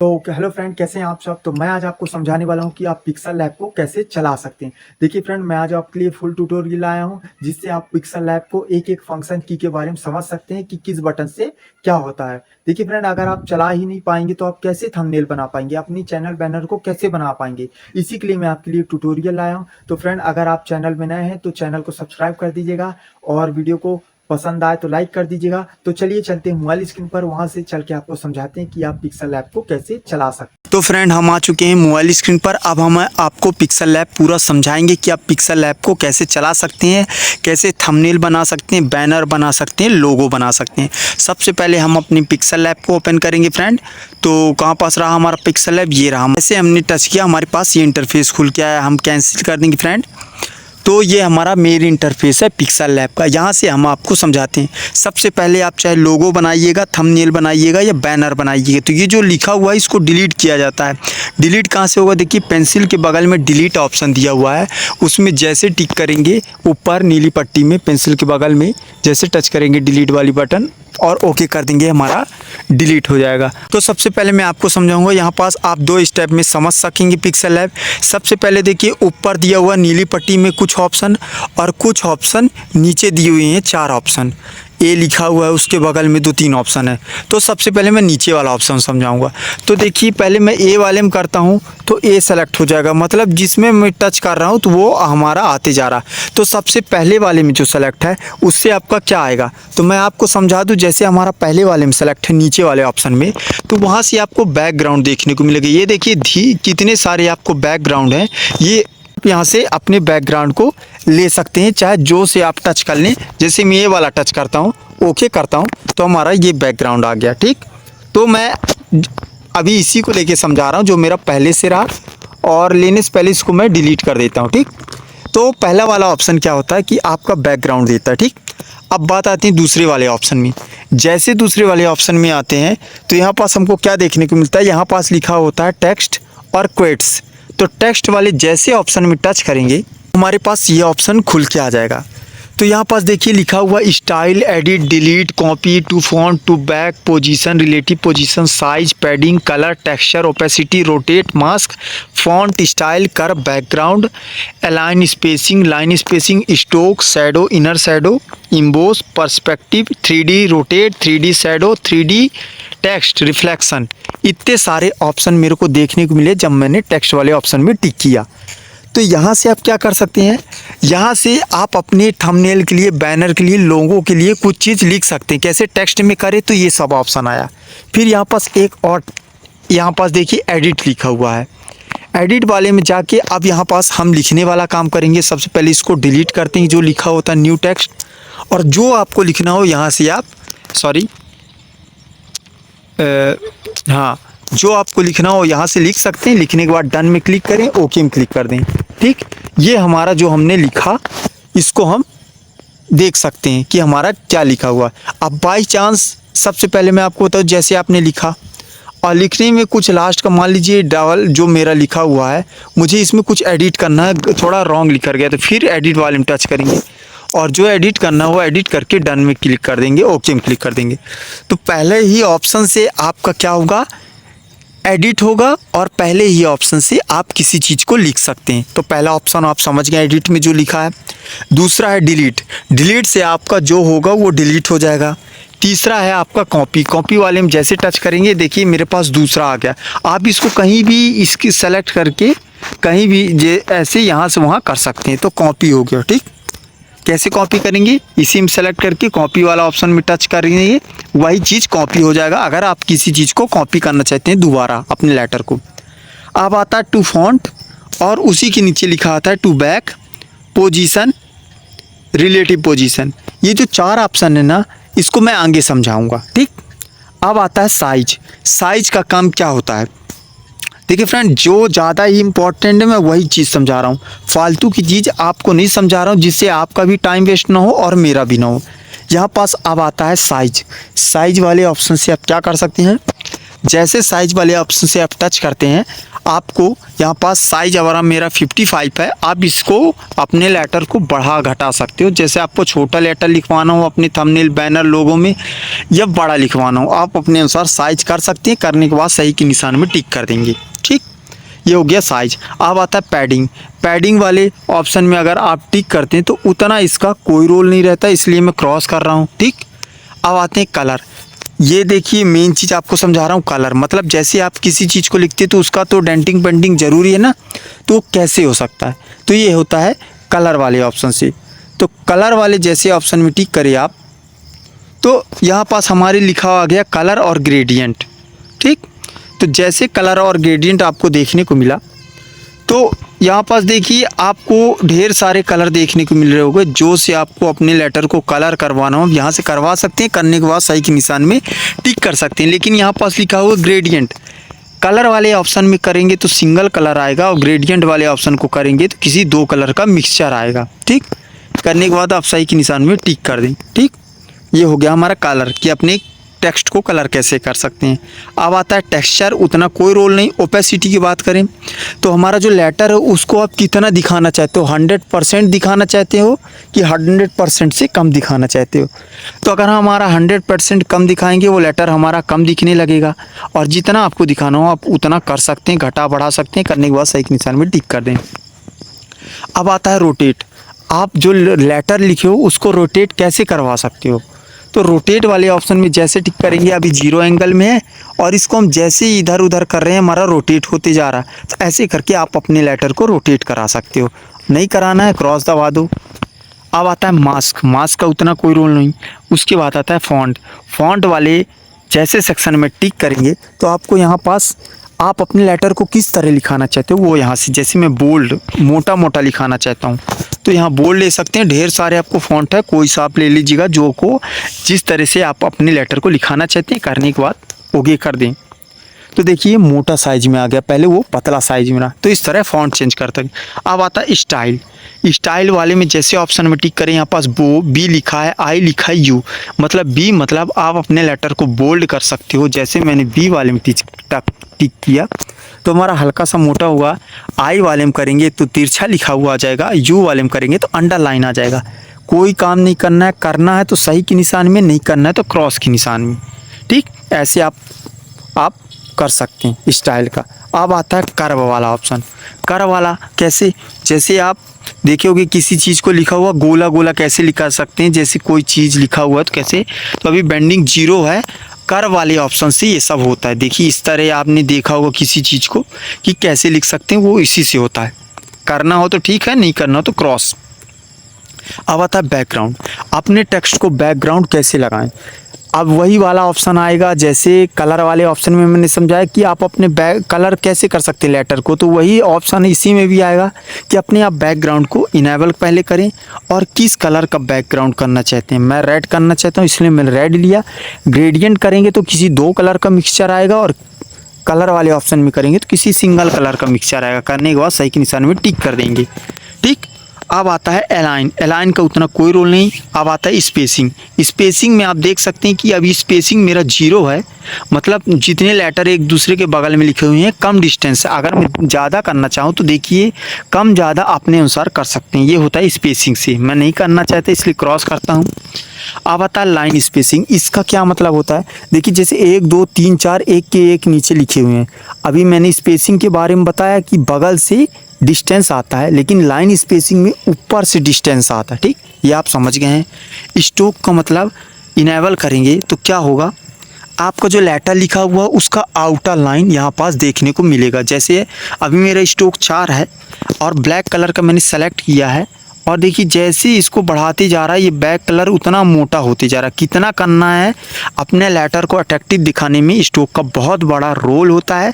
तो hello friend, कैसे हैं आप सब। तो मैं आज आपको समझाने वाला हूं कि आप पिक्सल लैब को कैसे चला सकते हैं। देखिए फ्रेंड, मैं आज आपके लिए फुल ट्यूटोरियल लाया हूं जिससे आप पिक्सल लैब को एक एक फंक्शन की के बारे में समझ सकते हैं कि किस बटन से क्या होता है। देखिए फ्रेंड, अगर आप चला ही नहीं पाएंगे तो आप कैसे थंबनेल बना पाएंगे, अपनी चैनल बैनर को कैसे बना पाएंगे। इसी के लिए मैं आपके लिए ट्यूटोरियल लाया हूँ। तो फ्रेंड, अगर आप चैनल में नए हैं तो चैनल को सब्सक्राइब कर दीजिएगा और वीडियो को पसंद आए तो लाइक कर दीजिएगा। तो चलिए चलते हैं मोबाइल स्क्रीन पर, वहां से चल के आपको समझाते हैं कि आप पिक्सल लैब को कैसे चला सकते हैं। तो फ्रेंड, हम आ चुके हैं मोबाइल स्क्रीन पर। अब हम आपको पिक्सल लैब पूरा समझाएंगे कि आप पिक्सल लैब को कैसे चला सकते हैं, कैसे थंबनेल बना सकते हैं, बैनर बना सकते हैं, लोगो बना सकते हैं। सबसे पहले हम अपनी पिक्सल लैब को ओपन करेंगे फ्रेंड। तो कहाँ पास रहा हमारा पिक्सल लैब, ये रहा। जैसे हमने टच किया हमारे पास ये इंटरफेस खुल के आया, हम कैंसिल कर देंगे फ्रेंड। तो ये हमारा मेन इंटरफेस है पिक्सल लैब का। यहाँ से हम आपको समझाते हैं। सबसे पहले आप चाहे लोगो बनाइएगा, थंबनेल बनाइएगा या बैनर बनाइएगा, तो ये जो लिखा हुआ है इसको डिलीट किया जाता है। डिलीट कहाँ से होगा, देखिए पेंसिल के बगल में डिलीट ऑप्शन दिया हुआ है, उसमें जैसे टिक करेंगे ऊपर नीली पट्टी में पेंसिल के बगल में जैसे टच करेंगे डिलीट वाली बटन और ओके कर देंगे, हमारा डिलीट हो जाएगा। तो सबसे पहले मैं आपको समझाऊंगा, यहाँ पास आप दो स्टेप में समझ सकेंगे पिक्सल लैब। सबसे पहले देखिए ऊपर दिया हुआ नीली पट्टी में कुछ ऑप्शन और कुछ ऑप्शन नीचे दिए हुए हैं, 4 ऑप्शन ए लिखा हुआ है, उसके बगल में 2-3 ऑप्शन है। तो सबसे पहले मैं नीचे वाला ऑप्शन समझाऊंगा। तो देखिए पहले मैं ए वाले में करता हूँ तो ए सेलेक्ट हो जाएगा, मतलब जिसमें मैं टच कर रहा हूँ तो वो हमारा आते जा रहा। तो सबसे पहले वाले में जो सेलेक्ट है उससे आपका क्या आएगा, तो मैं आपको समझा दूँ। जैसे हमारा पहले वाले में सेलेक्ट है नीचे वाले ऑप्शन में, तो वहाँ से आपको बैकग्राउंड देखने को मिलेगा। ये देखिए कितने सारे आपको बैकग्राउंड हैं। ये यहाँ से अपने बैकग्राउंड को ले सकते हैं, चाहे जो से आप टच कर लें। जैसे मैं ये वाला टच करता हूँ, ओके करता हूँ, तो हमारा ये बैकग्राउंड आ गया। ठीक, तो मैं अभी इसी को लेके समझा रहा हूँ जो मेरा पहले से रहा, और लेने से पहले इसको मैं डिलीट कर देता हूँ। ठीक, तो पहला वाला ऑप्शन क्या होता है कि आपका बैकग्राउंड देता है। ठीक, अब बात आती है दूसरे वाले ऑप्शन में। जैसे दूसरे वाले ऑप्शन में आते हैं तो यहाँ पास हमको क्या देखने को मिलता है, यहाँ पास लिखा होता है टेक्स्ट और क्वेट्स। तो टेक्स्ट वाले जैसे ऑप्शन में टच करेंगे हमारे पास ये ऑप्शन खुल के आ जाएगा। तो यहाँ पास देखिए लिखा हुआ style, edit, delete, copy, to front, to back, position, relative position, size, padding, colour, texture, opacity, rotate, mask, font style, curve, background, align spacing, line spacing, stroke, shadow, inner shadow, emboss, perspective, 3D rotate, 3D shadow, 3D text, reflection. इतने सारे option मेरे को देखने को मिले जब मैंने text वाले ऑप्शन में टिक किया। तो यहाँ से आप क्या कर सकते हैं, यहाँ से आप अपने थंबनेल के लिए, बैनर के लिए, लोगों के लिए कुछ चीज़ लिख सकते हैं। कैसे, टेक्स्ट में करें तो ये सब ऑप्शन आया। फिर यहाँ पास एक और, यहाँ पास देखिए एडिट लिखा हुआ है। एडिट वाले में जाके अब यहाँ पास हम लिखने वाला काम करेंगे। सबसे पहले इसको डिलीट करते हैं जो लिखा होता है न्यू टेक्स्ट, और जो आपको लिखना हो यहाँ से आप हाँ, जो आपको लिखना हो यहाँ से लिख सकते हैं। लिखने के बाद डन में क्लिक करें, ओके में क्लिक कर दें। ठीक, ये हमारा जो हमने लिखा इसको हम देख सकते हैं कि हमारा क्या लिखा हुआ। अब बाई चांस सबसे पहले मैं आपको बताऊँ, जैसे आपने लिखा और लिखने में कुछ लास्ट का मान लीजिए डबल जो मेरा लिखा हुआ है, मुझे इसमें कुछ एडिट करना है, थोड़ा रॉन्ग लिखा गया, तो फिर एडिट वाले में टच करेंगे और जो एडिट करना हो एडिट करके डन में क्लिक कर देंगे, ओके में क्लिक कर देंगे। तो पहले ही ऑप्शन से आपका क्या होगा, एडिट होगा, और पहले ही ऑप्शन से आप किसी चीज़ को लिख सकते हैं। तो पहला ऑप्शन आप समझ गए, एडिट में जो लिखा है। दूसरा है डिलीट, डिलीट से आपका जो होगा वो डिलीट हो जाएगा। तीसरा है आपका कॉपी, कॉपी वाले में जैसे टच करेंगे देखिए मेरे पास दूसरा आ गया। आप इसको कहीं भी इसकी सेलेक्ट करके कहीं भी ऐसे यहाँ से वहाँ कर सकते हैं, तो कॉपी हो गया। ठीक, कैसे कॉपी करेंगे, इसी में सेलेक्ट करके कॉपी वाला ऑप्शन में टच करेंगे, वही चीज़ कॉपी हो जाएगा। अगर आप किसी चीज़ को कॉपी करना चाहते हैं दोबारा अपने लेटर को, अब आता है टू फॉन्ट, और उसी के नीचे लिखा आता है to back, position, relative position. ये जो 4 ऑप्शन है ना, इसको मैं आगे समझाऊंगा। ठीक, अब आता है साइज। साइज का काम क्या होता है, देखिए फ्रेंड, जो ज़्यादा ही इम्पोर्टेंट है मैं वही चीज़ समझा रहा हूँ, फालतू की चीज़ आपको नहीं समझा रहा हूँ जिससे आपका भी टाइम वेस्ट ना हो और मेरा भी ना हो। यहाँ पास अब आता है साइज। साइज वाले ऑप्शन से आप क्या कर सकते हैं, जैसे साइज वाले ऑप्शन से आप टच करते हैं, आपको यहाँ पास साइज अगर मेरा 55 है, आप इसको अपने लेटर को बढ़ा घटा सकते हो। जैसे आपको छोटा लेटर लिखवाना हो अपने थंबनेल बैनर लोगों में या बड़ा लिखवाना हो, आप अपने अनुसार साइज कर सकते हैं। करने के बाद सही के निशान में टिक कर देंगे। ठीक, ये हो गया साइज। अब आता है पैडिंग। पैडिंग वाले ऑप्शन में अगर आप टिक करते हैं तो उतना इसका कोई रोल नहीं रहता, इसलिए मैं क्रॉस कर रहा हूँ। ठीक, अब आते हैं कलर। ये देखिए मेन चीज़ आपको समझा रहा हूँ, कलर मतलब जैसे आप किसी चीज़ को लिखते हैं तो उसका तो डेंटिंग पेंटिंग ज़रूरी है ना, तो कैसे हो सकता है, तो ये होता है कलर वाले ऑप्शन से। तो कलर वाले जैसे ऑप्शन में टिक करिए आप, तो यहाँ पास हमारे लिखा आ गया कलर और ग्रेडियंट। ठीक, तो जैसे कलर और ग्रेडियंट आपको देखने को मिला, तो यहाँ पास देखिए आपको ढेर सारे कलर देखने को मिल रहे होंगे। जो से आपको अपने लेटर को कलर करवाना हो यहाँ से करवा सकते हैं। करने के बाद सही के निशान में टिक कर सकते हैं। लेकिन यहाँ पास लिखा हुआ ग्रेडियंट, कलर वाले ऑप्शन में करेंगे तो सिंगल कलर आएगा और ग्रेडियंट वाले ऑप्शन को करेंगे तो किसी दो कलर का मिक्सचर आएगा। ठीक, करने के बाद आप सही के निशान में टिक कर दें। ठीक, ये हो गया हमारा कलर कि अपने टेक्स्ट को कलर कैसे कर सकते हैं। अब आता है टेक्सचर, उतना कोई रोल नहीं। ओपेसिटी की बात करें तो हमारा जो लेटर है उसको आप कितना दिखाना चाहते हो, 100% दिखाना चाहते हो कि 100% से कम दिखाना चाहते हो। तो अगर हमारा 100% कम दिखाएंगे वो लेटर हमारा कम दिखने लगेगा, और जितना आपको दिखाना हो आप उतना कर सकते हैं, घटा बढ़ा सकते हैं। करने के बाद सही के निशान में टिक कर दें। अब आता है रोटेट। आप जो लेटर लिखे हो उसको रोटेट कैसे करवा सकते हो, तो रोटेट वाले ऑप्शन में जैसे टिक करेंगे, अभी 0 एंगल में है और इसको हम जैसे ही इधर उधर कर रहे हैं हमारा रोटेट होते जा रहा है। तो ऐसे करके आप अपने लेटर को रोटेट करा सकते हो। नहीं कराना है क्रॉस दबा दो। अब आता है मास्क। मास्क का उतना कोई रोल नहीं। उसके बाद आता है फॉन्ट। फॉन्ट वाले जैसे सेक्शन में टिक करेंगे तो आपको यहाँ पास आप अपने लेटर को किस तरह लिखाना चाहते हो वो यहाँ से, जैसे मैं बोल्ड मोटा मोटा लिखाना चाहता हूँ तो यहाँ बोल्ड ले सकते हैं। ढेर सारे आपको फॉन्ट है, कोई सा आप ले लीजिएगा जो को जिस तरह से आप अपने लेटर को लिखाना चाहते हैं। करने के बाद ओके कर दें तो देखिए मोटा साइज में आ गया, पहले वो पतला साइज में रहा। तो इस तरह फॉन्ट चेंज करते हैं। अब आता है स्टाइल। स्टाइल वाले में जैसे ऑप्शन में टिक करें, यहाँ पास बो बी लिखा है, आई लिखा है, यू मतलब बी मतलब आप अपने लेटर को बोल्ड कर सकते हो। जैसे मैंने बी वाले में टिक किया तो हमारा हल्का सा मोटा हुआ। आई वाले में करेंगे तो तिरछा लिखा हुआ आ जाएगा, यू वाले में करेंगे तो अंडरलाइन आ जाएगा। कोई काम नहीं करना है, करना है तो सही के निशान में, नहीं करना है तो क्रॉस के निशान में। ठीक, ऐसे आप कर सकते हैं स्टाइल का। अब आता है कर्व वाला ऑप्शन। कर्व वाला कैसे, जैसे आप देखे होगे किसी चीज़ को लिखा हुआ गोला गोला कैसे लिखा सकते हैं, जैसे कोई चीज़ लिखा हुआ है तो कैसे, तो अभी बेंडिंग 0 है, कर्व वाले ऑप्शन से ये सब होता है। देखिए इस तरह आपने देखा होगा किसी चीज़ को कि कैसे लिख सकते हैं, वो इसी से होता है। करना हो तो ठीक है, नहीं करना हो तो क्रॉस। अब आता है बैकग्राउंड। अपने टेक्स्ट को बैकग्राउंड कैसे लगाएं, अब वही वाला ऑप्शन आएगा जैसे कलर वाले ऑप्शन में मैंने समझाया कि आप अपने कलर कैसे कर सकते हैं लेटर को, तो वही ऑप्शन इसी में भी आएगा कि अपने आप बैकग्राउंड को इनेबल पहले करें और किस कलर का बैकग्राउंड करना चाहते हैं। मैं रेड करना चाहता हूँ इसलिए मैंने रेड लिया। ग्रेडियंट करेंगे तो किसी 2 कलर का मिक्सचर आएगा और कलर वाले ऑप्शन में करेंगे तो किसी सिंगल कलर का मिक्सचर आएगा। करने के बाद सही के निशान में टिक कर देंगे। ठीक, अब आता है अलाइन। अलाइन का उतना कोई रोल नहीं। अब आता है स्पेसिंग। स्पेसिंग में आप देख सकते हैं कि अभी स्पेसिंग मेरा 0 है, मतलब जितने लेटर एक दूसरे के बगल में लिखे हुए हैं कम डिस्टेंस है। अगर मैं ज़्यादा करना चाहूँ तो देखिए कम ज़्यादा अपने अनुसार कर सकते हैं। ये होता है स्पेसिंग से। मैं नहीं करना चाहता इसलिए क्रॉस करता हूँ। अब आता है लाइन स्पेसिंग। इसका क्या मतलब होता है, देखिए जैसे 1 2 3 4 एक के एक नीचे लिखे हुए हैं। अभी मैंने स्पेसिंग के बारे में बताया कि बगल से डिस्टेंस आता है, लेकिन लाइन स्पेसिंग में ऊपर से डिस्टेंस आता है। ठीक, ये आप समझ गए हैं। स्ट्रोक का मतलब इनेबल करेंगे तो क्या होगा, आपका जो लेटर लिखा हुआ उसका आउटर लाइन यहाँ पास देखने को मिलेगा। जैसे अभी मेरा स्ट्रोक 4 है और ब्लैक कलर का मैंने सेलेक्ट किया है, और देखिए जैसे इसको बढ़ाते जा रहा है ये बैक कलर उतना मोटा होते जा रहा है। कितना करना है, अपने लेटर को अट्रैक्टिव दिखाने में स्ट्रोक का बहुत बड़ा रोल होता है,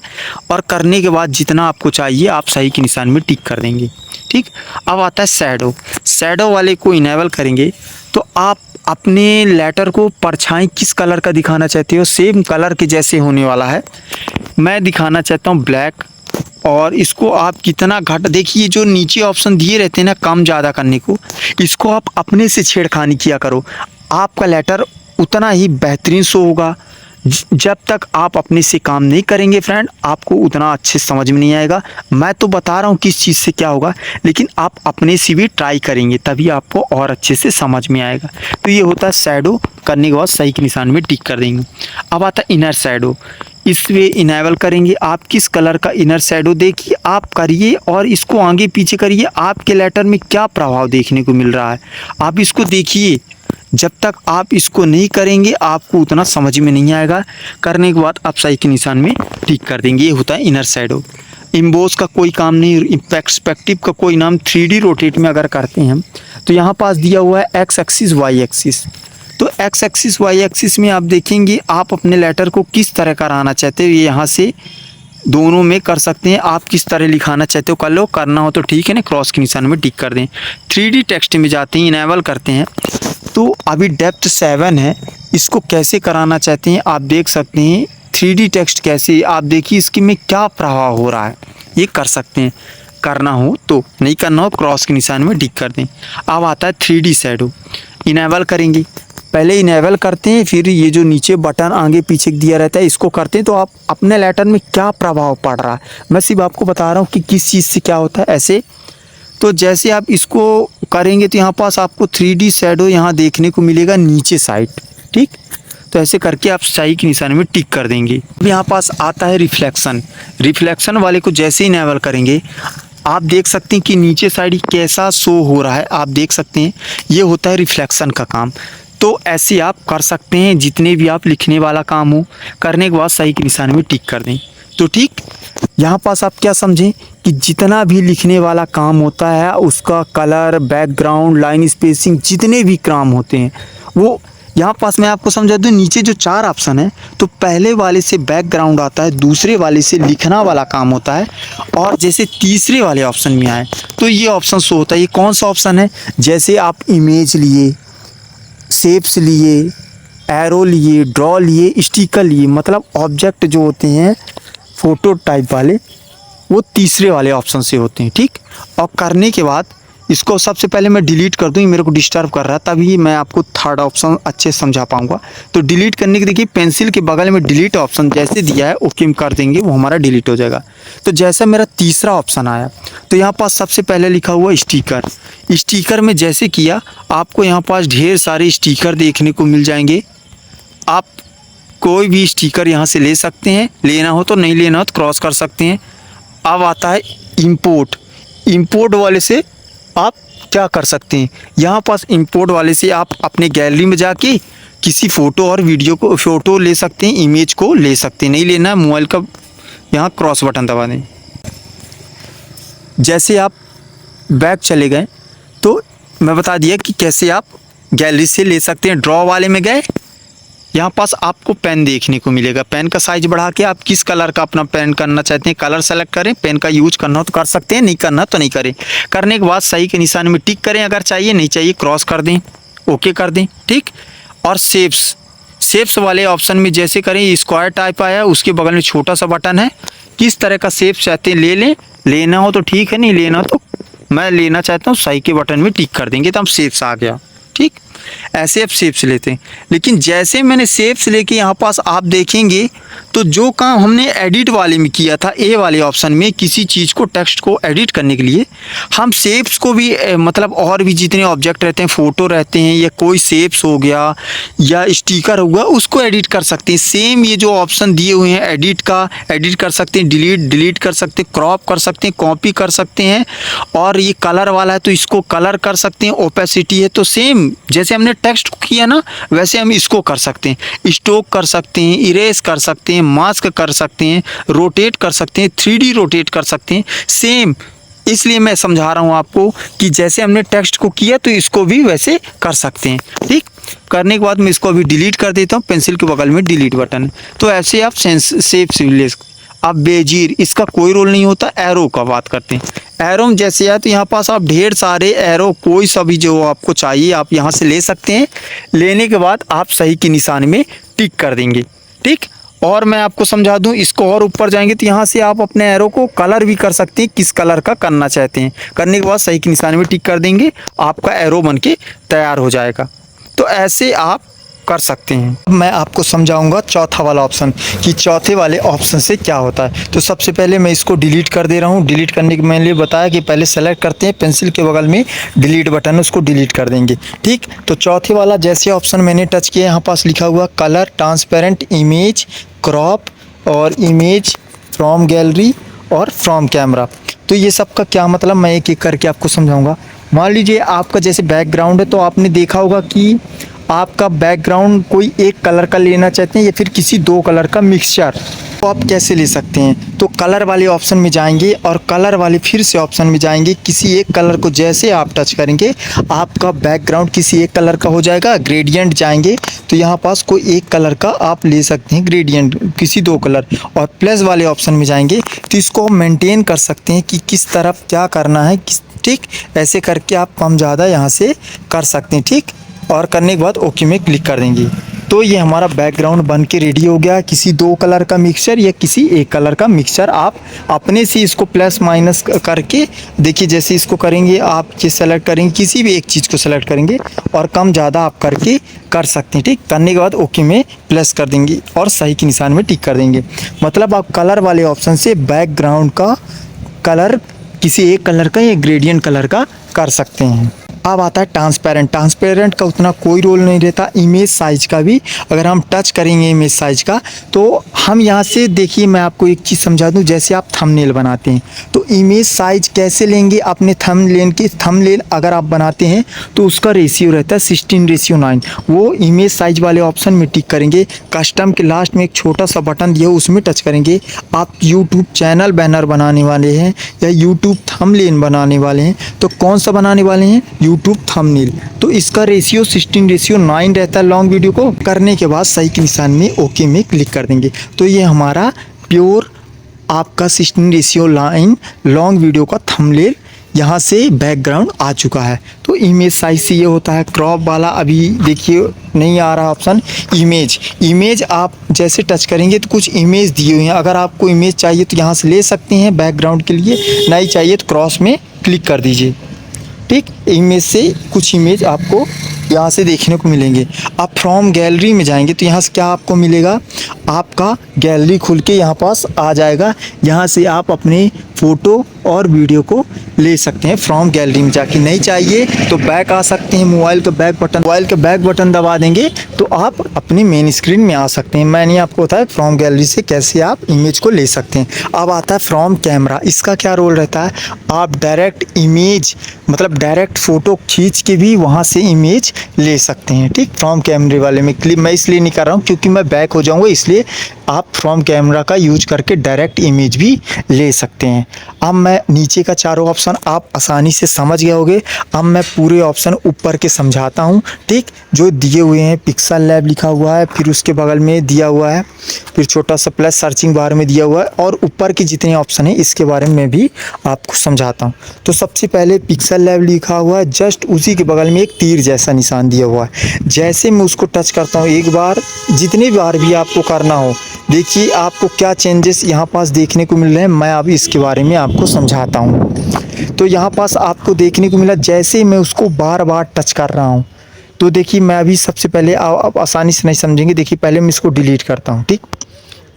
और करने के बाद जितना आपको चाहिए आप सही के निशान में टिक कर देंगे। ठीक, अब आता है शैडो। शैडो वाले को इनेबल करेंगे तो आप अपने लेटर को परछाई किस कलर का दिखाना चाहते हो, सेम कलर के जैसे होने वाला है। मैं दिखाना चाहता हूँ ब्लैक, और इसको आप कितना घट, देखिए जो नीचे ऑप्शन दिए रहते हैं ना कम ज़्यादा करने को, इसको आप अपने से छेड़खानी किया करो, आपका लेटर उतना ही बेहतरीन शो होगा। जब तक आप अपने से काम नहीं करेंगे फ्रेंड, आपको उतना अच्छे समझ में नहीं आएगा। मैं तो बता रहा हूँ किस चीज़ से क्या होगा, लेकिन आप अपने से भी ट्राई करेंगे तभी आपको और अच्छे से समझ में आएगा। तो ये होता है शैडो, करने के बाद सही के निशान में टिक कर देंगे। अब आता है इनर शैडो, इसमें इनेबल करेंगे। आप किस कलर का इनर शैडो देखिए आप करिए और इसको आगे पीछे करिए, आपके लेटर में क्या प्रभाव देखने को मिल रहा है आप इसको देखिए। जब तक आप इसको नहीं करेंगे आपको उतना समझ में नहीं आएगा। करने के बाद आप सही के निशान में टिक कर देंगे। ये होता है इनर शैडो। इम्बोस का कोई काम नहीं, पर्सपेक्टिव का कोई नाम। 3D रोटेट में अगर करते हैं तो यहाँ पास दिया हुआ है एक्स एक्सिस वाई एक्सिस। तो एक्स एक्सिस वाई एक्सिस में आप देखेंगे आप अपने लेटर को किस तरह कराना चाहते हो, ये यहाँ से दोनों में कर सकते हैं। आप किस तरह लिखाना चाहते हो कर लो, करना हो तो ठीक है ना, क्रॉस के निशान में टिक कर दें। 3D टेक्स्ट में जाते हैं, इनेबल करते हैं। तो अभी डेप्थ 7 है, इसको कैसे कराना चाहते हैं आप देख सकते हैं। 3D टेक्स्ट कैसे, आप देखिए इसके में क्या प्रभाव हो रहा है, ये कर सकते हैं। करना हो तो, नहीं करना हो क्रॉस के निशान में टिक कर दें। अब आता है 3D शैडो, इनेबल करेंगे। पहले इनेबल करते हैं, फिर ये जो नीचे बटन आगे पीछे दिया रहता है इसको करते हैं। तो आप अपने लेटर में क्या प्रभाव पड़ रहा है, मैं सिर्फ आपको बता रहा हूँ कि किस चीज़ से क्या होता है ऐसे। तो जैसे आप इसको करेंगे तो यहाँ पास आपको 3D शैडो यहाँ देखने को मिलेगा नीचे साइड, ठीक। तो ऐसे करके आप सही के निशान में टिक कर देंगे। अब यहाँ पास आता है रिफ्लेक्शन। रिफ्लेक्शन वाले को जैसे ही इनेबल करेंगे आप देख सकते हैं कि नीचे साइड कैसा शो हो रहा है, आप देख सकते हैं। ये होता है रिफ्लेक्शन का काम। तो ऐसे आप कर सकते हैं जितने भी आप लिखने वाला काम हो। करने के बाद सही के निशान में टिक कर दें। तो ठीक, यहाँ पास आप क्या समझें कि जितना भी लिखने वाला काम होता है उसका कलर, बैकग्राउंड, लाइन स्पेसिंग, जितने भी काम होते हैं वो यहाँ पास मैं आपको समझा दूँ। नीचे जो 4 ऑप्शन है तो पहले वाले से बैकग्राउंड आता है, दूसरे वाले से लिखना वाला काम होता है, और जैसे तीसरे वाले ऑप्शन में आए तो ये ऑप्शन शो होता है। ये कौन सा ऑप्शन है, जैसे आप इमेज लिए, शेप्स लिए, एरो लिए, ड्रॉ लिए, स्टिकर लिए, मतलब ऑब्जेक्ट जो होते हैं फ़ोटो टाइप वाले वो तीसरे वाले ऑप्शन से होते हैं, ठीक। और करने के बाद इसको सबसे पहले मैं डिलीट कर दूँ, मेरे को डिस्टर्ब कर रहा है, तभी मैं आपको थर्ड ऑप्शन अच्छे से समझा पाऊँगा। तो डिलीट करने के देखिए पेंसिल के बगल में डिलीट ऑप्शन जैसे दिया है ओके में कर देंगे, वो हमारा डिलीट हो जाएगा। तो जैसे मेरा तीसरा ऑप्शन आया तो यहाँ पास सबसे पहले लिखा हुआ स्टिकर। स्टिकर में जैसे किया आपको यहाँ पास ढेर सारे स्टिकर देखने को मिल जाएंगे। आप कोई भी स्टिकर यहाँ से ले सकते हैं, लेना हो तो, नहीं लेना हो तो क्रॉस कर सकते हैं। अब आता है इंपोर्ट। इंपोर्ट वाले से आप क्या कर सकते हैं, यहाँ पास इंपोर्ट वाले से आप अपने गैलरी में जाके किसी फ़ोटो और वीडियो को, फ़ोटो ले सकते हैं, इमेज को ले सकते हैं। नहीं लेना है मोबाइल का, यहाँ क्रॉस बटन दबा दें। जैसे आप बैक चले गए तो मैं बता दिया कि कैसे आप गैलरी से ले सकते हैं। ड्रॉ वाले में गए, यहाँ पास आपको पेन देखने को मिलेगा। पेन का साइज बढ़ा के आप किस कलर का अपना पेन करना चाहते हैं कलर सेलेक्ट करें। पेन का यूज करना हो तो कर सकते हैं, नहीं करना तो नहीं करें। करने के बाद सही के निशान में टिक करें, अगर चाहिए, नहीं चाहिए क्रॉस कर दें, ओके कर दें, ठीक। और शेप्स वाले ऑप्शन में जैसे करें, स्क्वायर टाइप आया, उसके बगल में छोटा सा बटन है, किस तरह का शेप चाहते हैं ले लें। लेना हो तो ठीक है, नहीं लेना तो मैं लेना चाहता हूँ, सही के बटन में टिक कर देंगे तो हम शेप्स आ गया, ठीक। ऐसे आप शेप्स लेते हैं। लेकिन जैसे मैंने शेप्स लेके यहाँ पास आप देखेंगे तो जो काम हमने एडिट वाले में किया था, ए वाले ऑप्शन में, किसी चीज़ को, टेक्स्ट को एडिट करने के लिए हम शेप्स को भी मतलब और भी जितने ऑब्जेक्ट रहते हैं, फ़ोटो रहते हैं या कोई शेप्स हो गया या स्टिकर हो गया, उसको एडिट कर सकते हैं। सेम ये जो ऑप्शन दिए हुए हैं एडिट का, एडिट कर सकते हैं, डिलीट कर सकते हैं, क्रॉप कर सकते हैं, कॉपी कर सकते हैं। और ये कलर वाला है तो इसको कलर कर सकते हैं, ओपेसिटी है तो सेम जैसे हमने टेक्स्ट को किया ना वैसे हम इसको कर सकते हैं। स्टॉक कर सकते हैं, इरेज कर सकते हैं, मास्क कर सकते हैं, रोटेट कर सकते हैं, 3D रोटेट कर सकते हैं, सेम। इसलिए मैं समझा रहा हूँ आपको कि जैसे हमने टेक्स्ट को किया तो इसको भी वैसे कर सकते हैं, ठीक। करने के बाद मैं इसको अभी डिलीट कर देता हूँ, पेंसिल के बगल में डिलीट बटन। तो ऐसे आप शेप ले। अब बेजीर, इसका कोई रोल नहीं होता। एरो का बात करते हैं। एरो में जैसे है तो यहाँ पास आप ढेर सारे एरो, कोई सा भी जो आपको चाहिए आप यहाँ से ले सकते हैं। लेने के बाद आप सही के निशान में टिक कर देंगे, ठीक। और मैं आपको समझा दूं, इसको और ऊपर जाएंगे तो यहाँ से आप अपने एरो को कलर भी कर सकते हैं, किस कलर का करना चाहते हैं। करने के बाद सही के निशान में टिक कर देंगे, आपका एरो बन के तैयार हो जाएगा। तो ऐसे आप कर सकते हैं। अब मैं आपको समझाऊंगा चौथा वाला ऑप्शन कि चौथे वाले ऑप्शन से क्या होता है। तो सबसे पहले मैं इसको डिलीट कर दे रहा हूँ। डिलीट करने के मैंने लिए बताया कि पहले सेलेक्ट करते हैं, पेंसिल के बगल में डिलीट बटन, उसको डिलीट कर देंगे। ठीक, तो चौथे वाला जैसे ऑप्शन मैंने टच किया, यहाँ पास लिखा हुआ कलर, ट्रांसपेरेंट, इमेज, क्रॉप और इमेज फ्रॉम गैलरी और फ्रॉम कैमरा। तो ये सब का क्या मतलब, मैं एक एक करके आपको समझाऊंगा। मान लीजिए आपका जैसे बैकग्राउंड है, तो आपने देखा होगा कि आपका बैकग्राउंड कोई एक कलर का लेना चाहते हैं या फिर किसी दो कलर का मिक्सचर, तो आप कैसे ले सकते हैं। तो कलर वाले ऑप्शन में जाएंगे और कलर वाले फिर से ऑप्शन में जाएंगे। किसी एक कलर को जैसे आप टच करेंगे आपका बैकग्राउंड किसी एक कलर का हो जाएगा। ग्रेडियंट जाएंगे तो यहाँ पास कोई एक कलर का आप ले सकते हैं, ग्रेडियंट किसी दो कलर। और प्लस वाले ऑप्शन में जाएंगे तो इसको मेंटेन कर सकते हैं कि किस तरफ क्या करना है, ठीक, ऐसे करके आप कम ज़्यादा यहाँ से कर सकते हैं। ठीक, और करने के बाद ओके में क्लिक कर देंगे। तो ये हमारा बैकग्राउंड बन के रेडी हो गया। किसी दो कलर का मिक्सचर या किसी एक कलर का मिक्सचर आप अपने से इसको प्लस माइनस करके देखिए, जैसे इसको करेंगे आप ये सेलेक्ट करेंगे, किसी भी एक चीज़ को सेलेक्ट करेंगे और कम ज़्यादा आप करके कर सकते हैं। ठीक, करने के बाद ओके में प्लस कर देंगे और सही के निशान में टिक कर देंगे। मतलब आप कलर वाले ऑप्शन से बैकग्राउंड का कलर किसी एक कलर का या ग्रेडियंट कलर का कर सकते हैं। अब आता है ट्रांसपेरेंट। ट्रांसपेरेंट का उतना कोई रोल नहीं रहता। इमेज साइज का भी अगर हम टच करेंगे इमेज साइज का, तो हम यहाँ से देखिए, मैं आपको एक चीज़ समझा दूँ। जैसे आप थंबनेल बनाते हैं तो इमेज साइज कैसे लेंगे अपने थंबनेल अगर आप बनाते हैं तो उसका रेशियो रहता है 16:9। वो इमेज साइज वाले ऑप्शन में टिक करेंगे। कस्टम के लास्ट में एक छोटा सा बटन दिया, उसमें टच करेंगे। आप यूट्यूब चैनल बैनर बनाने वाले हैं या यूट्यूब थंबनेल बनाने वाले हैं, तो कौन सा बनाने वाले हैं, यूट्यूब थंबनेल, तो इसका रेशियो 16:9 रहता है। लॉन्ग वीडियो को करने के बाद सही के निशान में ओके में क्लिक कर देंगे। तो ये हमारा प्योर आपका 16:9 लॉन्ग वीडियो का थंबनेल यहाँ से बैकग्राउंड आ चुका है। तो इमेज साइज से ये होता है। क्रॉप वाला अभी देखिए नहीं आ रहा ऑप्शन। इमेज आप जैसे टच करेंगे तो कुछ इमेज दिए हुए हैं। अगर आपको इमेज चाहिए तो यहाँ से ले सकते हैं बैकग्राउंड के लिए, नहीं चाहिए तो क्रॉस में क्लिक कर दीजिए। ठीक, इमेज से कुछ इमेज आपको यहाँ से देखने को मिलेंगे। आप फ्रॉम गैलरी में जाएंगे तो यहाँ से क्या आपको मिलेगा, आपका गैलरी खुल के यहाँ पास आ जाएगा। यहाँ से आप अपने फ़ोटो और वीडियो को ले सकते हैं। फ्रॉम गैलरी में जाके नहीं चाहिए तो बैक आ सकते हैं। मोबाइल का बैक बटन दबा देंगे तो आप अपनी मेन स्क्रीन में आ सकते हैं। मैंने आपको बताया फ्रॉम गैलरी से कैसे आप इमेज को ले सकते हैं। अब आता है फ्रॉम कैमरा। इसका क्या रोल रहता है, आप डायरेक्ट इमेज मतलब डायरेक्ट फ़ोटो खींच के भी वहाँ से इमेज ले सकते हैं। ठीक, फ्रॉम कैमरे वाले में क्लिक मैं इसलिए नहीं कर रहा हूँ क्योंकि मैं बैक हो जाऊँगा, इसलिए आप फ्रॉम कैमरा का यूज करके डायरेक्ट इमेज भी ले सकते हैं। अब मैं नीचे का चारों ऑप्शन आप आसानी से समझ गए होंगे। अब मैं पूरे ऑप्शन ऊपर के समझाता हूँ। ठीक, जो दिए हुए हैं पिक्सल लैब लिखा हुआ है, फिर उसके बगल में दिया हुआ है, फिर छोटा सा प्लस सर्चिंग बार में दिया हुआ है, और ऊपर के जितने ऑप्शन हैं इसके बारे में भी आपको समझाता हूँ। तो सबसे पहले पिक्सल लैब लिखा हुआ है, जस्ट उसी के बगल में एक तीर जैसा निशान दिया हुआ है। जैसे मैं उसको टच करता हूँ एक बार, जितनी बार भी आपको करना हो, देखिए आपको क्या चेंजेस यहाँ पास देखने को मिल रहे हैं। मैं अभी इसके बारे में आपको समझाता हूँ। तो यहाँ पास आपको देखने को मिला, जैसे मैं उसको बार बार टच कर रहा हूँ तो देखिए मैं अभी सबसे पहले आप आसानी से नहीं समझेंगे। देखिए पहले मैं इसको डिलीट करता हूँ। ठीक,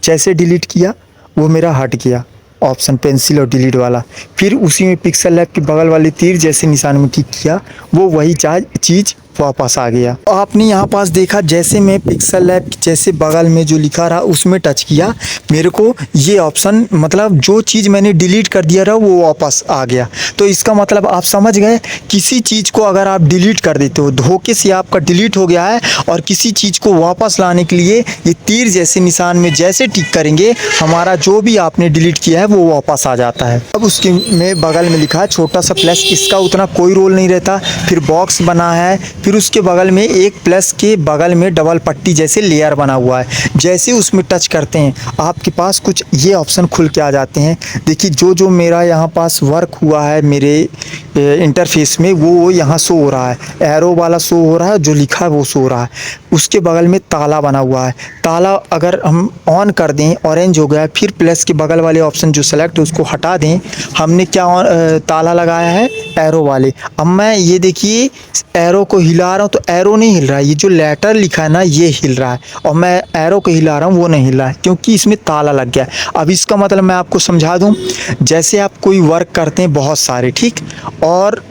जैसे डिलीट किया वो मेरा हट गया ऑप्शन पेंसिल और डिलीट वाला। फिर उसी में पिक्सल लैब के बगल वाले तीर जैसे निशान में क्लिक किया, वो वही चीज़ वापस आ गया। आपने यहाँ पास देखा, जैसे मैं पिक्सल लैब जैसे बगल में जो लिखा रहा उसमें टच किया, मेरे को ये ऑप्शन मतलब जो चीज़ मैंने डिलीट कर दिया रहा वो वापस आ गया। तो इसका मतलब आप समझ गए, किसी चीज़ को अगर आप डिलीट कर देते हो, धोखे से आपका डिलीट हो गया है, और किसी चीज़ को वापस लाने के लिए ये तीर जैसे निशान में जैसे टिक करेंगे, हमारा जो भी आपने डिलीट किया है वो वापस आ जाता है। अब उसके में बगल में लिखा है छोटा सा प्लस, इसका उतना कोई रोल नहीं रहता। फिर बॉक्स बना है, फिर उसके बगल में एक प्लस के बगल में डबल पट्टी जैसे लेयर बना हुआ है। जैसे उसमें टच करते हैं आपके पास कुछ ये ऑप्शन खुल के आ जाते हैं। देखिए जो मेरा यहाँ पास वर्क हुआ है मेरे इंटरफेस में, वो यहाँ शो हो रहा है। एरो वाला शो हो रहा है, जो लिखा है वो शो हो रहा है। उसके बगल में ताला बना हुआ है। ताला अगर हम ऑन कर दें, ऑरेंज हो गया, फिर प्लस के बगल वाले ऑप्शन जो सेलेक्ट है उसको हटा दें। हमने क्या ताला लगाया है, एरो वाले। अब मैं ये देखिए एरो को हिला रहा हूँ तो एरो नहीं हिल रहा है, ये जो लेटर लिखा है ना ये हिल रहा है, और मैं एरो को हिला रहा हूँ वो नहीं हिल रहा है, क्योंकि इसमें ताला लग गया है। अब इसका मतलब मैं आपको समझा दूँ, जैसे आप कोई वर्क करते हैं बहुत सारे, ठीक, और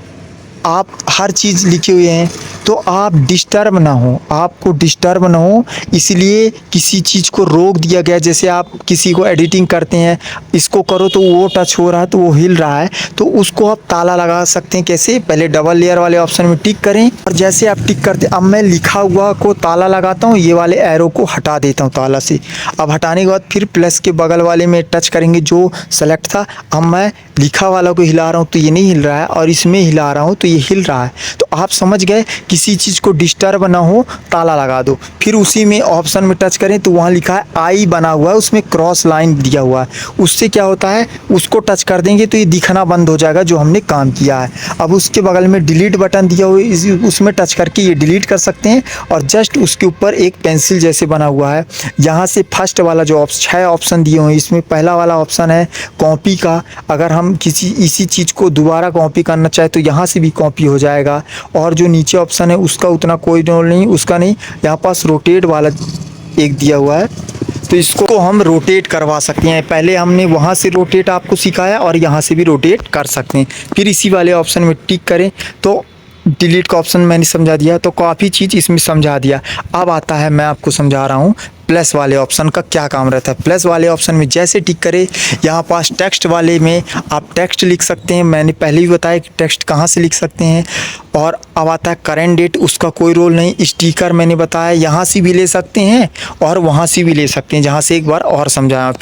आप हर चीज़ लिखे हुए हैं तो आप डिस्टर्ब ना हो, आपको डिस्टर्ब ना हो, इसलिए किसी चीज़ को रोक दिया गया। जैसे आप किसी को एडिटिंग करते हैं, इसको करो तो वो टच हो रहा है तो वो हिल रहा है, तो उसको आप ताला लगा सकते हैं। कैसे, पहले डबल लेयर वाले ऑप्शन में टिक करें, और जैसे आप टिक करते, अब मैं लिखा हुआ को ताला लगाता हूँ, ये वाले एरो को हटा देता हूँ ताला से। अब हटाने के बाद फिर प्लस के बगल वाले में टच करेंगे जो सेलेक्ट था। अब मैं लिखा वाला को हिला रहा हूँ तो ये नहीं हिल रहा है, और इसमें हिला रहा हूँ तो ये हिल रहा है। तो आप समझ गए, किसी चीज़ को डिस्टर्ब ना हो ताला लगा दो। फिर उसी में ऑप्शन में टच करें तो वहाँ लिखा है आई बना हुआ है, उसमें क्रॉस लाइन दिया हुआ है, उससे क्या होता है, उसको टच कर देंगे तो ये दिखना बंद हो जाएगा जो हमने काम किया है। अब उसके बगल में डिलीट बटन दिया हुआ है, उसमें टच करके ये डिलीट कर सकते हैं। और जस्ट उसके ऊपर एक पेंसिल जैसे बना हुआ है, यहाँ से फर्स्ट वाला जो 6 ऑप्शन दिए हुए हैं, इसमें पहला वाला ऑप्शन है कॉपी का। अगर हम किसी इसी चीज़ को दोबारा कॉपी करना चाहे तो यहाँ से भी कॉपी हो जाएगा। और जो नीचे ऑप्शन है उसका उतना कोई रोल नहीं, उसका नहीं। यहाँ पास रोटेट वाला एक दिया हुआ है, तो इसको हम रोटेट करवा सकते हैं। पहले हमने वहाँ से रोटेट आपको सिखाया और यहाँ से भी रोटेट कर सकते हैं। फिर इसी वाले ऑप्शन में टिक करें तो डिलीट का ऑप्शन मैंने समझा दिया, तो काफ़ी चीज़ इसमें समझा दिया। अब आता है, मैं आपको समझा रहा हूँ प्लस वाले ऑप्शन का क्या काम रहता है। प्लस वाले ऑप्शन में जैसे टिक करें, यहाँ पास टेक्स्ट वाले में आप टेक्स्ट लिख सकते हैं। मैंने पहले ही बताया कि टेक्स्ट कहाँ से लिख सकते हैं। और अब आता है करेंट डेट, उसका कोई रोल नहीं। स्टिकर मैंने बताया यहाँ से भी ले सकते हैं और वहाँ से भी ले सकते हैं, जहाँ से एक बार और समझाया।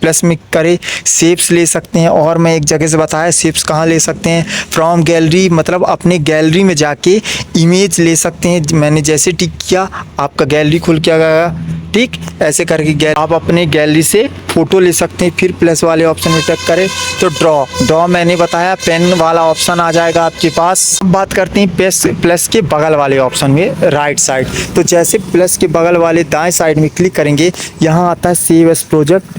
प्लस में करे शेप्स ले सकते हैं, और मैं एक जगह से बताया शेप्स कहाँ ले सकते हैं, फ्रॉम गैलरी, मतलब अपने गैलरी में जाके इमेज ले सकते हैं। मैंने जैसे टिक किया आपका गैलरी खुल के आ गया, ठीक, ऐसे करके आप अपने गैलरी से फ़ोटो ले सकते हैं। फिर प्लस वाले ऑप्शन में टच करें तो ड्रॉ मैंने बताया पेन वाला ऑप्शन आ जाएगा आपके पास। अब बात करते हैं प्लस के बगल वाले ऑप्शन में, राइट साइड। तो जैसे प्लस के बगल वाले दाएं साइड में क्लिक करेंगे, यहाँ आता है save as project,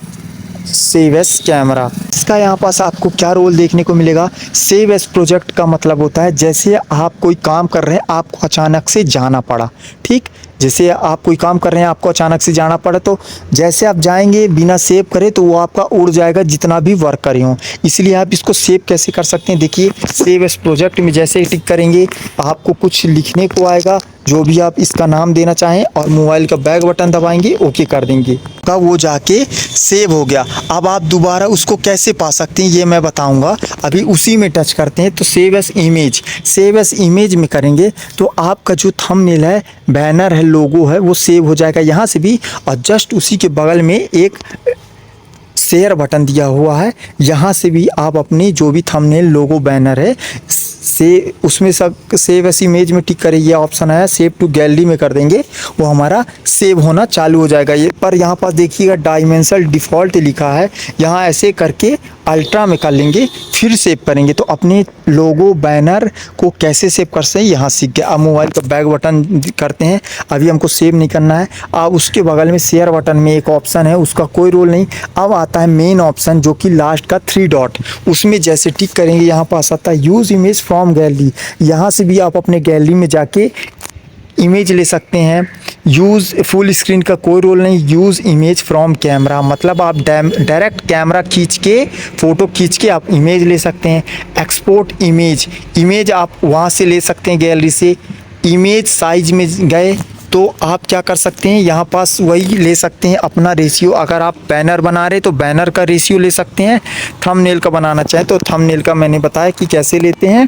save as camera. इसका यहाँ पास आपको क्या रोल देखने को मिलेगा। सेव एज प्रोजेक्ट का मतलब होता है जैसे आप कोई काम कर रहे हैं, आपको अचानक से जाना पड़ा, ठीक, जैसे आप कोई काम कर रहे हैं आपको अचानक से जाना पड़ा, तो जैसे आप जाएंगे बिना सेव करे तो वो आपका उड़ जाएगा जितना भी वर्क करे हों। इसलिए आप इसको सेव कैसे कर सकते हैं, देखिए सेव एज प्रोजेक्ट में जैसे टिक करेंगे आपको कुछ लिखने को आएगा, जो भी आप इसका नाम देना चाहें, और मोबाइल का बैक बटन दबाएंगे, ओके कर देंगे, का वो जाके सेव हो गया। अब आप दोबारा उसको कैसे पा सकते हैं ये मैं बताऊंगा। अभी उसी में टच करते हैं तो save as image, save as image में करेंगे तो आपका जो थंबनेल है, बैनर है, लोगो है, वो सेव हो जाएगा यहाँ से भी। और जस्ट उसी के बगल में एक शेयर बटन दिया हुआ है, यहाँ से भी आप अपनी जो भी थंबनेल, लोगो, बैनर है से उसमें सब सेव एस इमेज में टिक करें, ये ऑप्शन आया, सेव टू गैलरी में कर देंगे, वो हमारा सेव होना चालू हो जाएगा। ये पर यहाँ पास देखिएगा डायमेंशनल डिफ़ॉल्ट लिखा है, यहाँ ऐसे करके अल्ट्रा में कर लेंगे, फिर सेव करेंगे तो अपने लोगो, बैनर को कैसे सेव कर सकते हैं यहाँ सीख गया। अब मोबाइल का बैक बटन करते हैं, अभी हमको सेव नहीं करना है। अब उसके बगल में शेयर बटन में एक ऑप्शन है, उसका कोई रोल नहीं। अब आता है मेन ऑप्शन जो कि लास्ट का 3 डॉट, उसमें जैसे टिक करेंगे यहाँ पास आता है यूज़ इमेज फ्रॉम गैलरी, यहाँ से भी आप अपने गैलरी में जाके इमेज ले सकते हैं। यूज़ फुल स्क्रीन का कोई रोल नहीं, यूज़ इमेज फ्रॉम कैमरा, मतलब आप डायरेक्ट कैमरा खींच के, फ़ोटो खींच के आप इमेज ले सकते हैं। एक्सपोर्ट इमेज आप वहाँ से ले सकते हैं गैलरी से। इमेज साइज में गए तो आप क्या कर सकते हैं, यहाँ पास वही ले सकते हैं अपना रेशियो। अगर आप बैनर बना रहे तो बैनर का रेशियो ले सकते हैं, थंबनेल का बनाना चाहें तो थंबनेल का मैंने बताया कि कैसे लेते हैं,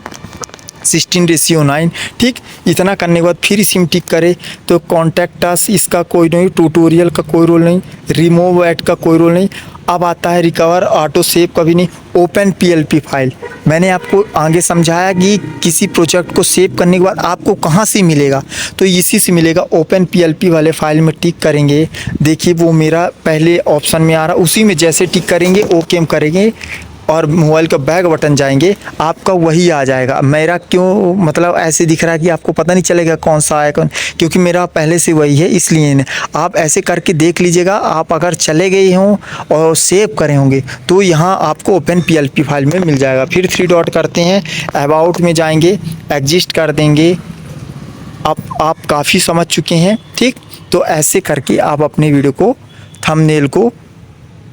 16:9, ठीक। इतना करने के बाद फिर इसी टिक करें तो कॉन्टैक्ट अस, इसका कोई नहीं, ट्यूटोरियल का कोई रोल नहीं, रिमूव ऐड का कोई रोल नहीं। अब आता है रिकवर ऑटो सेव का भी नहीं, ओपन PLP फाइल। मैंने आपको आगे समझाया कि किसी प्रोजेक्ट को सेव करने के बाद आपको कहाँ से मिलेगा, तो इसी से मिलेगा। ओपन PLP वाले फाइल में टिक करेंगे, देखिए वो मेरा पहले ऑप्शन में आ रहा, उसी में जैसे टिक करेंगे ओके करेंगे, और मोबाइल का बैक बटन जाएंगे, आपका वही आ जाएगा। मेरा क्यों मतलब ऐसे दिख रहा है कि आपको पता नहीं चलेगा कौन सा है कौन, क्योंकि मेरा पहले से वही है, इसलिए आप ऐसे करके देख लीजिएगा। आप अगर चले गए हों और सेव करे होंगे तो यहाँ आपको ओपन PLP फाइल में मिल जाएगा। फिर 3 डॉट करते हैं, अबाउट में जाएंगे, एग्जिस्ट कर देंगे। आप काफ़ी समझ चुके हैं, ठीक। तो ऐसे करके आप अपने वीडियो को, थंबनेल को,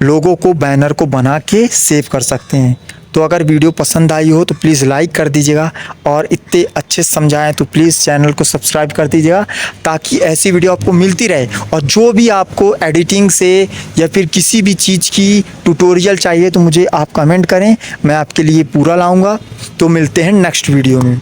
लोगों को, बैनर को बना के सेव कर सकते हैं। तो अगर वीडियो पसंद आई हो तो प्लीज़ लाइक कर दीजिएगा, और इतने अच्छे समझाएं तो प्लीज़ चैनल को सब्सक्राइब कर दीजिएगा, ताकि ऐसी वीडियो आपको मिलती रहे। और जो भी आपको एडिटिंग से या फिर किसी भी चीज़ की ट्यूटोरियल चाहिए तो मुझे आप कमेंट करें, मैं आपके लिए पूरा लाऊंगा। तो मिलते हैं नेक्स्ट वीडियो में।